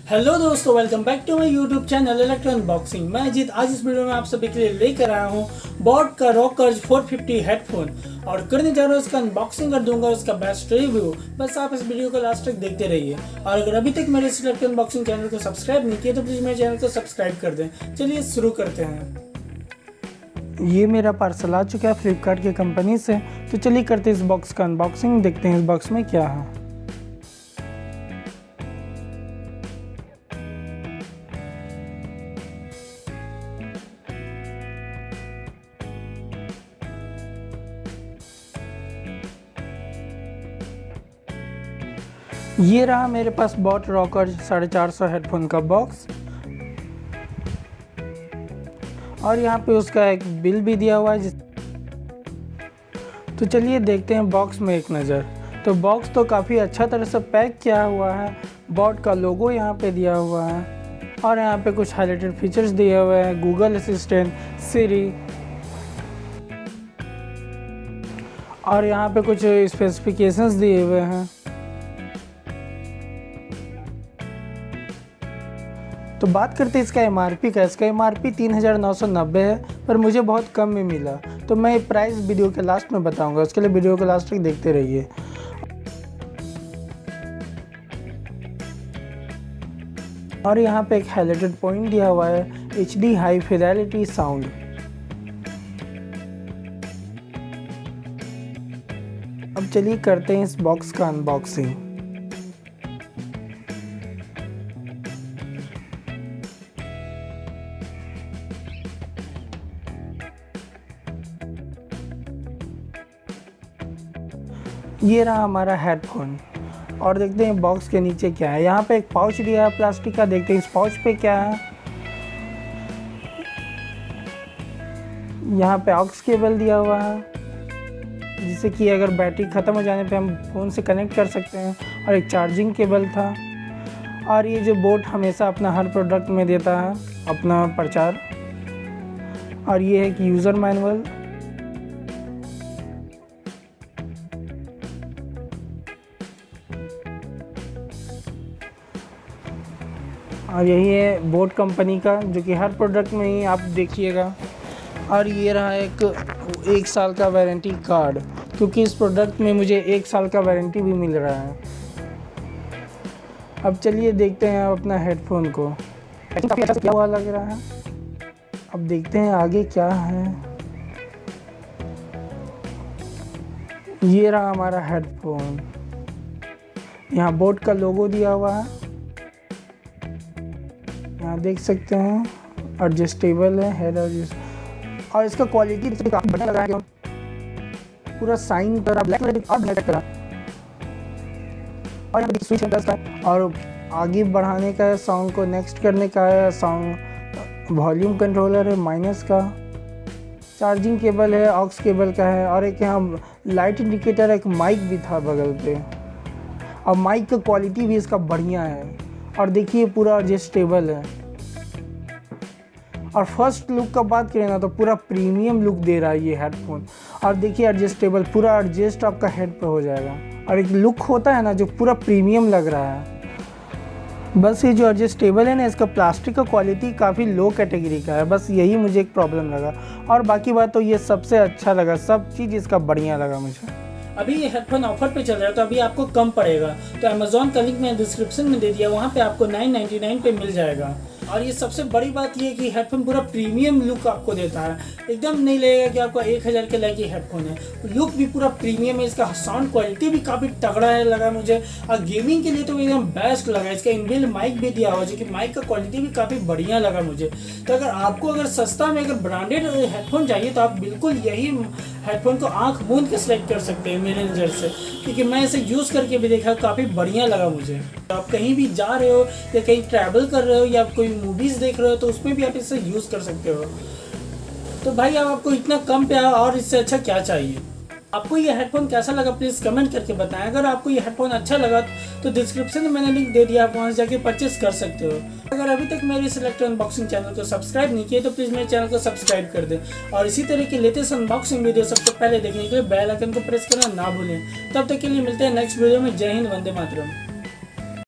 Hello दोस्तों, welcome back to my YouTube channel electro unboxing. मैं अजीत आज इस वीडियो में आप सभी के लिए लेकर आया हूँ बॉट का रॉकर्ज 450 हेडफोन और करने जा रहा हूँ उसका अनबॉक्सिंग कर दूंगा, उसका बेस्ट रिव्यू। बस आप इस वीडियो को लास्ट तक देखते रहिए और अगर अभी तक मेरे इस इलेक्ट्रो अनबॉक्सिंग चैनल को सब्सक्राइब नहीं किया तो प्लीज़ मेरे चैनल को सब्सक्राइब कर दें। चलिए शुरू करते हैं। ये मेरा पार्सल आ चुका है फ्लिपकार्ट की कंपनी से, तो चलिए करते हैं इस बॉक्स का अनबॉक्सिंग, देखते हैं इस बॉक्स में क्या है। ये रहा मेरे पास बॉट रॉकर्ज 450 हेडफोन का बॉक्स और यहाँ पे उसका एक बिल भी दिया हुआ है। तो चलिए देखते हैं बॉक्स में एक नज़र। तो बॉक्स तो काफ़ी अच्छा तरह से पैक किया हुआ है, बॉट का लोगो यहाँ पे दिया हुआ है और यहाँ पे कुछ हाइलाइटेड फीचर्स दिए हुए हैं, गूगल असिस्टेंट, सिरी और यहाँ पे कुछ स्पेसिफिकेशंस दिए हुए हैं। तो बात करते हैं इसका M.R.P का। इसका M.R.P 3990 है, पर मुझे बहुत कम में मिला, तो मैं प्राइस वीडियो के लास्ट में बताऊंगा, उसके लिए वीडियो के लास्ट तक देखते रहिए। और यहाँ पे एक हाइलाइटेड पॉइंट दिया हुआ है, HD हाई फिडेलिटी साउंड। अब चलिए करते हैं इस बॉक्स का अनबॉक्सिंग। ये रहा हमारा हेडफोन और देखते हैं बॉक्स के नीचे क्या है। यहाँ पे एक पाउच दिया है प्लास्टिक का, देखते हैं इस पाउच पे क्या है। यहाँ पे ऑक्स केबल दिया हुआ है, जिससे कि अगर बैटरी ख़त्म हो जाने पे हम फ़ोन से कनेक्ट कर सकते हैं, और एक चार्जिंग केबल था। और ये जो बोट हमेशा अपना हर प्रोडक्ट में देता है अपना प्रचार। और ये है कि यूज़र मैनुअल। और यही है बोट कंपनी का, जो कि हर प्रोडक्ट में ही आप देखिएगा। और ये रहा एक साल का वारंटी कार्ड, क्योंकि इस प्रोडक्ट में मुझे 1 साल का वारंटी भी मिल रहा है। अब चलिए देखते हैं अपना हेडफोन को, काफ़ी अच्छा क्या हुआ लग रहा है। अब देखते हैं आगे क्या है। ये रहा हमारा हेडफोन, यहाँ बोट का लोगो दिया हुआ है, यहाँ देख सकते हैं। एडजस्टेबल है, हेड एडजस्ट, और इसका क्वालिटी काफ़ी बढ़िया लग रहा है, पूरा साइन करा ब्लैक कलर और यहाँ पे स्विच है और आगे बढ़ाने का है, सॉन्ग को नेक्स्ट करने का है, सॉन्ग वॉल्यूम कंट्रोलर है, माइनस का चार्जिंग केबल है, ऑक्स केबल का है, और एक यहाँ लाइट इंडिकेटर, एक माइक भी था बगल पे, और माइक का क्वालिटी भी इसका बढ़िया है। और देखिए पूरा एडजस्टेबल है। और फर्स्ट लुक का बात करें ना, तो पूरा प्रीमियम लुक दे रहा है ये हेडफोन। और देखिए एडजस्टेबल, पूरा एडजस्ट आपका हेड पे हो जाएगा, और एक लुक होता है ना जो पूरा प्रीमियम लग रहा है। बस ये जो एडजस्टेबल है ना, इसका प्लास्टिक का क्वालिटी काफ़ी लो कैटेगरी का है, बस यही मुझे एक प्रॉब्लम लगा। और बाकी बात तो ये सबसे अच्छा लगा, सब चीज़ इसका बढ़िया लगा मुझे। अभी ये हेडफोन ऑफर पे चल रहा है, तो अभी आपको कम पड़ेगा, तो अमेज़ॉन का लिंक मैंने डिस्क्रिप्शन में दे दिया, वहाँ पे आपको 999 पे मिल जाएगा। और ये सबसे बड़ी बात ये है कि हेडफोन पूरा प्रीमियम लुक आपको देता है, एकदम नहीं लगेगा कि आपको 1000 के लायक ये हेडफोन है। लुक भी पूरा प्रीमियम है, इसका साउंड क्वालिटी भी काफ़ी तगड़ा है लगा मुझे, और गेमिंग के लिए तो एकदम बेस्ट लगा। इसका इनबिल्ट माइक भी दिया हुआ, जो कि माइक का क्वालिटी भी काफ़ी बढ़िया लगा मुझे। तो अगर सस्ता में अगर ब्रांडेड हेडफोन चाहिए तो आप बिल्कुल यही हेडफोन को आंख मूंद के सिलेक्ट कर सकते हैं मेरे नज़र से, क्योंकि मैं इसे यूज़ करके भी देखा, काफ़ी बढ़िया लगा मुझे। तो आप कहीं भी जा रहे हो या कहीं ट्रैवल कर रहे हो या कोई मूवीज़ देख रहे हो, तो उसमें भी आप इसे यूज़ कर सकते हो। तो भाई आपको इतना कम पे और इससे अच्छा क्या चाहिए। आपको ये हेडफोन कैसा लगा प्लीज़ कमेंट करके बताएं। अगर आपको ये हेडफोन अच्छा लगा तो डिस्क्रिप्शन में मैंने लिंक दे दिया, आप वहाँ से जाके परचेस कर सकते हो। अगर अभी तक मेरे इस इलेक्ट्रो अनबॉक्सिंग चैनल को सब्सक्राइब नहीं किए तो प्लीज़ मेरे चैनल को सब्सक्राइब कर दें, और इसी तरह की लेटेस्ट अनबॉक्सिंग वीडियो सबसे पहले देखने के लिए बेल आइकन को प्रेस करना ना भूलें। तब तक के लिए मिलते हैं नेक्स्ट वीडियो में। जय हिंद, वंदे मातरम।